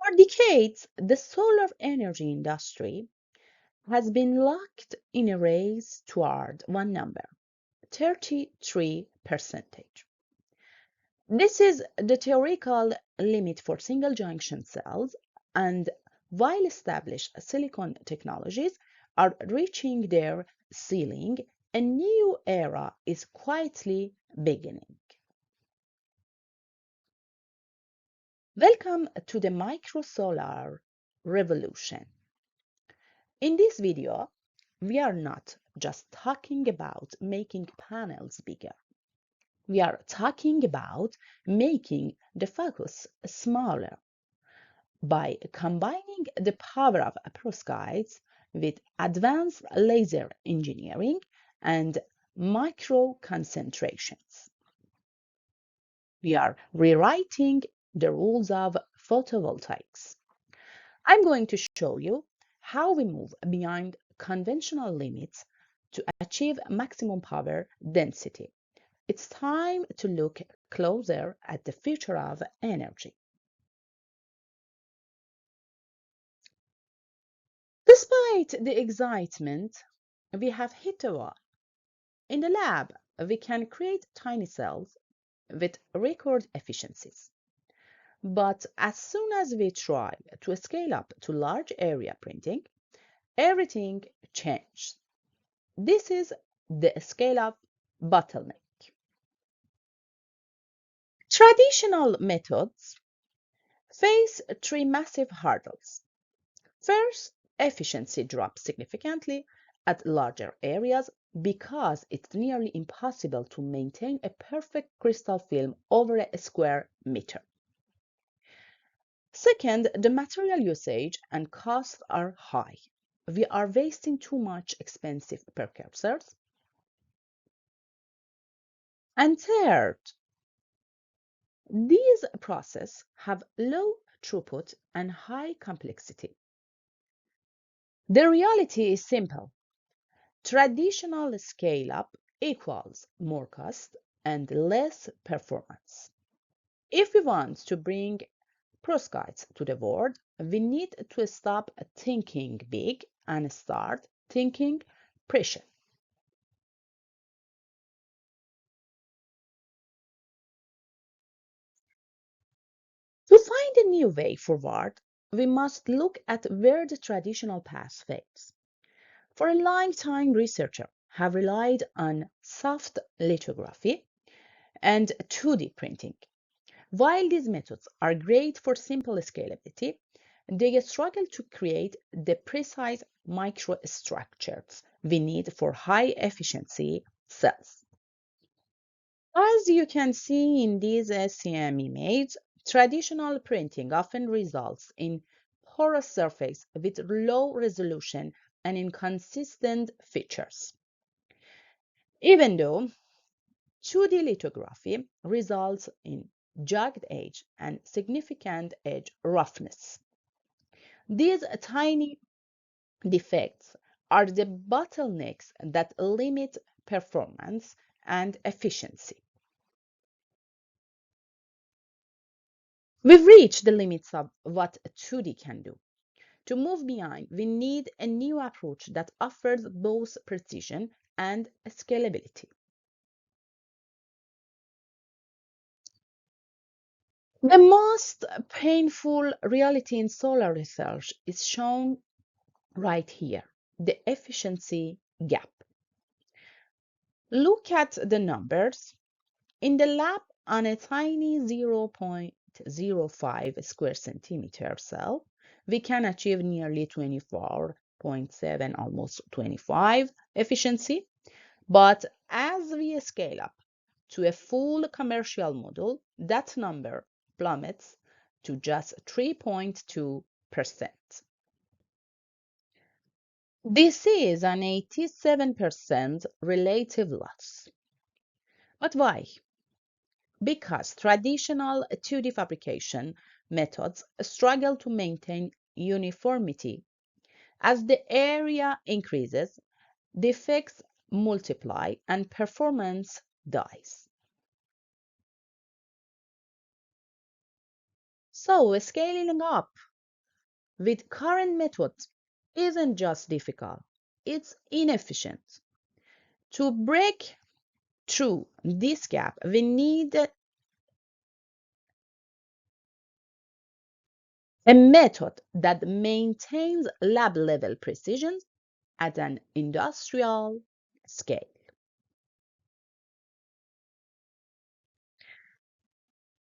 For decades, the solar energy industry has been locked in a race toward one number, 33%. This is the theoretical limit for single junction cells, and while established silicon technologies are reaching their ceiling, a new era is quietly beginning. Welcome to the microsolar revolution. In this video, we are not just talking about making panels bigger. We are talking about making the focus smaller by combining the power of perovskites with advanced laser engineering and micro concentrations. We are rewriting the rules of photovoltaics. I'm going to show you how we move beyond conventional limits to achieve maximum power density. It's time to look closer at the future of energy. Despite the excitement, we have hit a wall. In the lab, we can create tiny cells with record efficiencies. But as soon as we try to scale up to large area printing, everything changes. This is the scale-up bottleneck. Traditional methods face three massive hurdles. First, efficiency drops significantly at larger areas because it's nearly impossible to maintain a perfect crystal film over a square meter. Second, the material usage and costs are high. We are wasting too much expensive precursors. And third, these processes have low throughput and high complexity. The reality is simple. Traditional scale-up equals more cost and less performance. If we want to bring perovskites to the world, we need to stop thinking big and start thinking precious. To find a new way forward, we must look at where the traditional path fails. For a long time, researchers have relied on soft lithography and 2D printing. While these methods are great for simple scalability, they struggle to create the precise microstructures we need for high efficiency cells. As you can see in this SEM image, traditional printing often results in porous surface with low resolution and inconsistent features. Even though 2D lithography results in jagged edge and significant edge roughness. These tiny defects are the bottlenecks that limit performance and efficiency. We've reached the limits of what 2D can do. To move beyond, we need a new approach that offers both precision and scalability. The most painful reality in solar research is shown right here, the efficiency gap. Look at the numbers. In the lab, on a tiny 0.05 square centimeter cell, we can achieve nearly 24.7, almost 25 efficiency. But as we scale up to a full commercial model, that number plummets to just 3.2%. This is an 87% relative loss. But why? Because traditional 2D fabrication methods struggle to maintain uniformity. As the area increases, defects multiply and performance dies. So scaling up with current methods isn't just difficult, it's inefficient. To break through this gap, we need a method that maintains lab level precision at an industrial scale.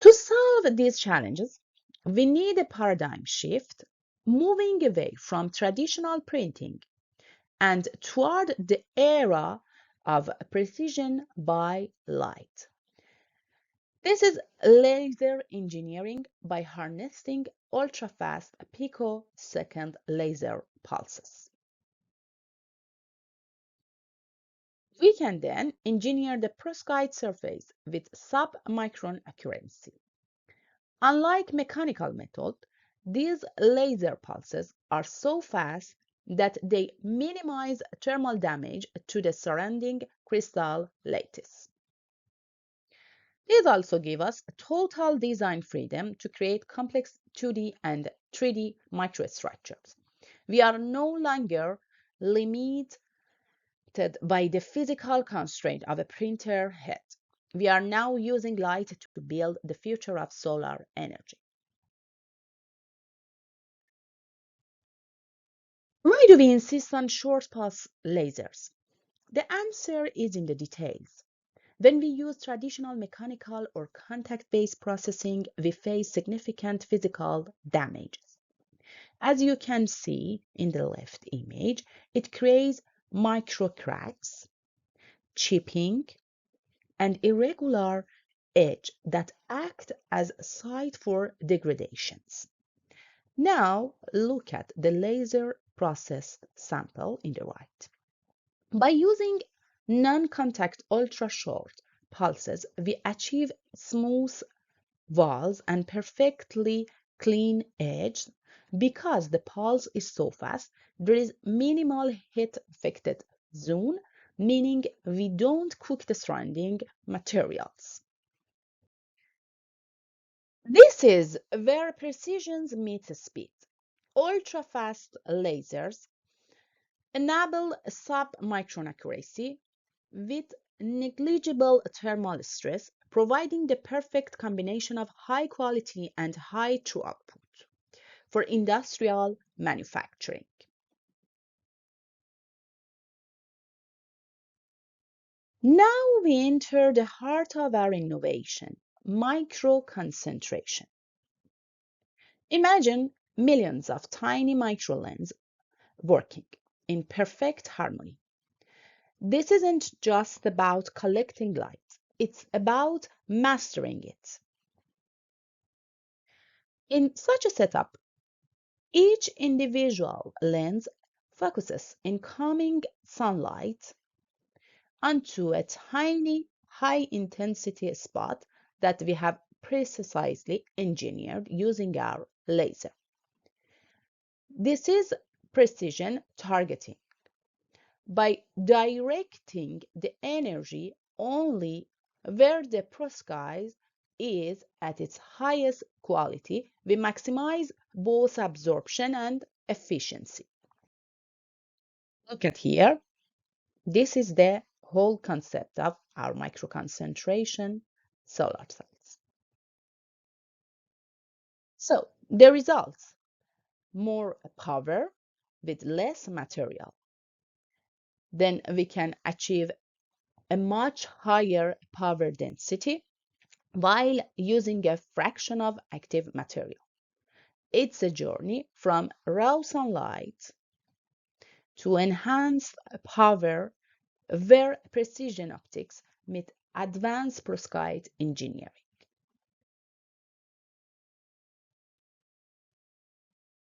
To solve these challenges, we need a paradigm shift, moving away from traditional printing and toward the era of precision by light. This is laser engineering by harnessing ultra-fast picosecond laser pulses. We can then engineer the perovskite surface with sub-micron accuracy. Unlike mechanical method, these laser pulses are so fast that they minimize thermal damage to the surrounding crystal lattice. These also give us total design freedom to create complex 2D and 3D microstructures. We are no longer limited by the physical constraint of a printer head. We are now using light to build the future of solar energy. Why do we insist on short pulse lasers? The answer is in the details. When we use traditional mechanical or contact-based processing, we face significant physical damages. As you can see in the left image, it creates micro cracks, chipping, and irregular edge that act as site for degradations. Now look at the laser processed sample in the right. By using non-contact ultra-short pulses, we achieve smooth walls and perfectly clean edges. Because the pulse is so fast, there is minimal heat-affected zone, meaning we don't cook the surrounding materials. This is where precision meets speed. Ultra-fast lasers enable sub-micron accuracy with negligible thermal stress, providing the perfect combination of high quality and high true output for industrial manufacturing. Now we enter the heart of our innovation, microconcentration. Imagine millions of tiny microlens working in perfect harmony. This isn't just about collecting light, it's about mastering it. In such a setup, each individual lens focuses incoming sunlight onto a tiny high-intensity spot that we have precisely engineered using our laser. This is precision targeting. By directing the energy only where the perovskite is at its highest quality, we maximize both absorption and efficiency. Look at here. This is the whole concept of our microconcentration solar cells. So the results, more power with less material. Then we can achieve a much higher power density while using a fraction of active material. It's a journey from raw sunlight to enhanced power where precision optics meet advanced perovskite engineering.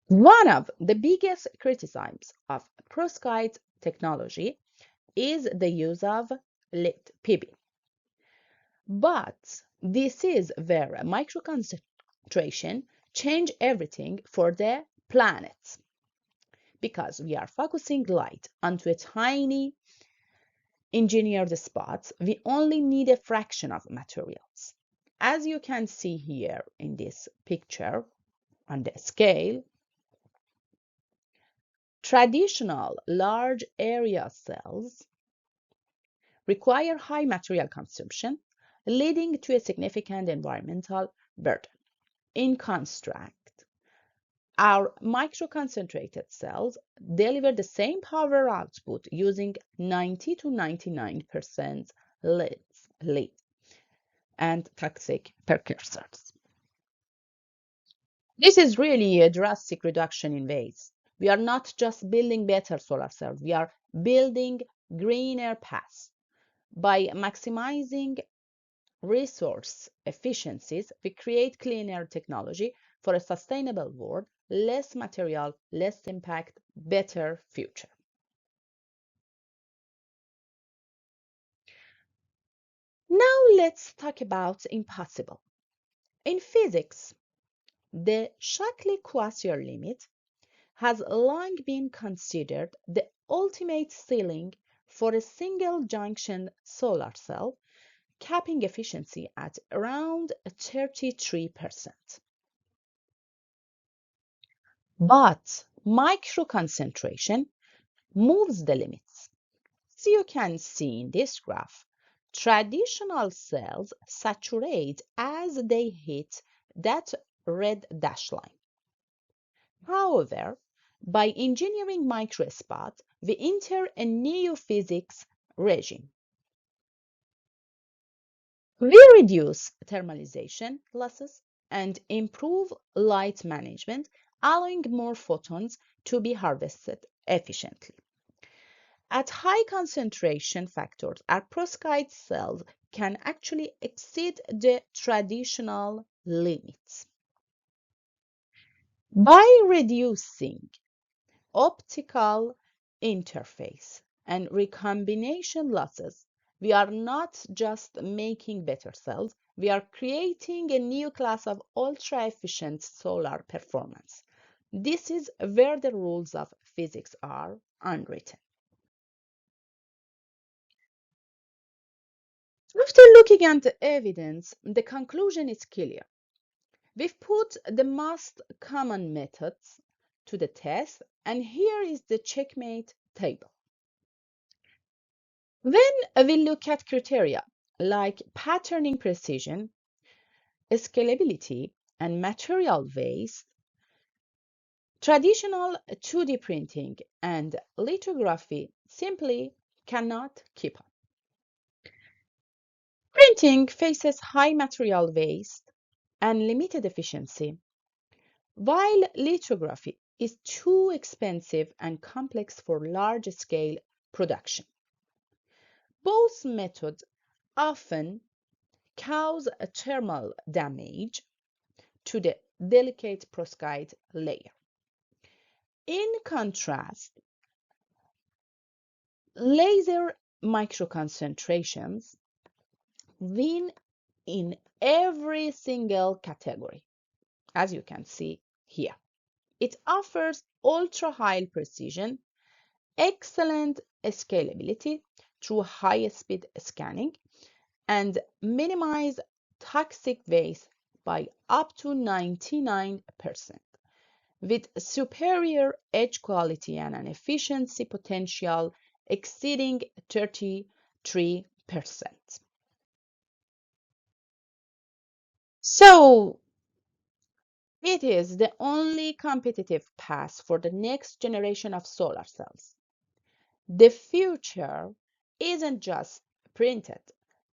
One of the biggest criticisms of perovskite technology is the use of lit PB. But this is where microconcentration changes everything for the planet. Because we are focusing light onto a tiny engineered spots, we only need a fraction of materials. As you can see here in this picture on the scale, Traditional large area cells require high material consumption, leading to a significant environmental burden. In contrast, our microconcentrated cells deliver the same power output using 90 to 99% lead and toxic precursors. This is really a drastic reduction in waste. We are not just building better solar cells, we are building greener paths. By maximizing resource efficiencies, we create cleaner technology for a sustainable world, less material, less impact, better future. Now let's talk about impossible. In physics, the Shockley-Quasier limit has long been considered the ultimate ceiling for a single junction solar cell, capping efficiency at around 33%. But microconcentration moves the limits. As you can see in this graph, traditional cells saturate as they hit that red dashed line. However, by engineering microspot, we enter a new physics regime. We reduce thermalization losses and improve light management, allowing more photons to be harvested efficiently. At high concentration factors, our perovskite cells can actually exceed the traditional limits. By reducing optical interface and recombination losses, we are not just making better cells, we are creating a new class of ultra-efficient solar performance. This is where the rules of physics are unwritten. After looking at the evidence, the conclusion is clear. We've put the most common methods to the test, and here is the checkmate table. When we look at criteria like patterning precision, scalability, and material waste, traditional 2D printing and lithography simply cannot keep up. Printing faces high material waste and limited efficiency, while lithography is too expensive and complex for large-scale production. Both methods often cause a thermal damage to the delicate perovskite layer. In contrast, laser microconcentrations win in every single category, as you can see here. It offers ultra-high precision, excellent scalability through high-speed scanning, and minimize toxic waste by up to 99%, with superior edge quality and an efficiency potential exceeding 33%. So, it is the only competitive path for the next generation of solar cells. The future isn't just printed,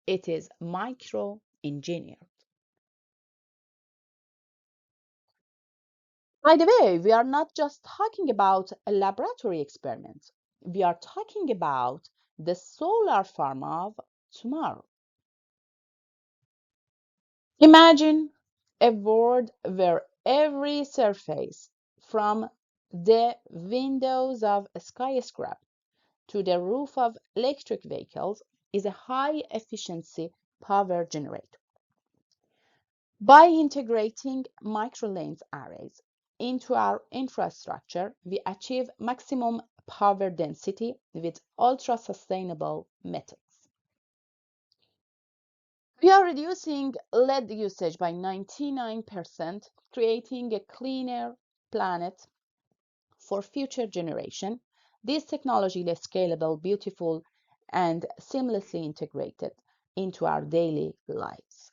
it is micro-engineered. By the way, we are not just talking about a laboratory experiment. We are talking about the solar farm of tomorrow. Imagine a world where every surface, from the windows of a skyscraper to the roof of electric vehicles, is a high-efficiency power generator. By integrating microlens arrays into our infrastructure, we achieve maximum power density with ultra-sustainable methods. We are reducing lead usage by 99%, creating a cleaner planet for future generation. This technology is scalable, beautiful, and seamlessly integrated into our daily lives.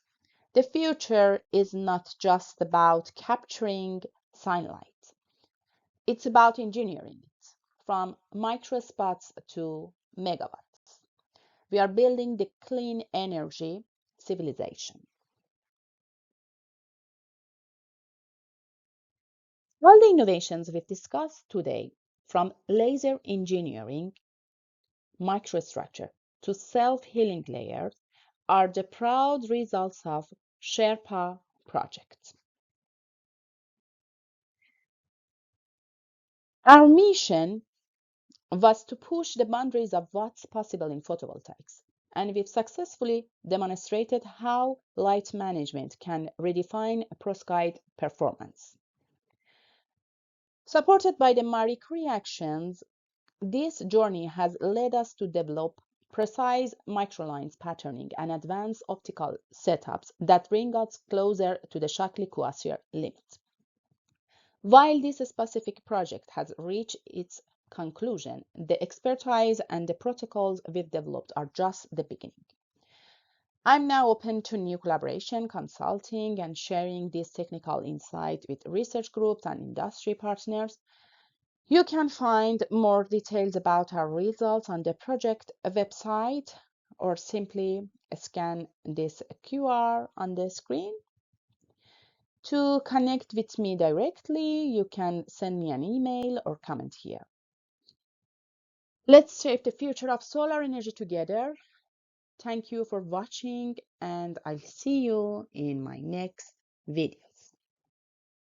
The future is not just about capturing sunlight. It's about engineering it from microspots to megawatts. We are building the clean energy civilization. All the innovations we've discussed today, from laser engineering, microstructure, to self-healing layers, are the proud results of Sherpa project. Our mission was to push the boundaries of what's possible in photovoltaics, and we've successfully demonstrated how light management can redefine perovskite performance. Supported by the Marie Curie actions, this journey has led us to develop precise microlines patterning and advanced optical setups that bring us closer to the Shockley-Quasier limit. While this specific project has reached its conclusion, the expertise and the protocols we've developed are just the beginning. I'm now open to new collaboration, consulting, and sharing this technical insight with research groups and industry partners. You can find more details about our results on the project website or simply scan this QR on the screen. To connect with me directly, you can send me an email or comment here. Let's shape the future of solar energy together. Thank you for watching, and I'll see you in my next video.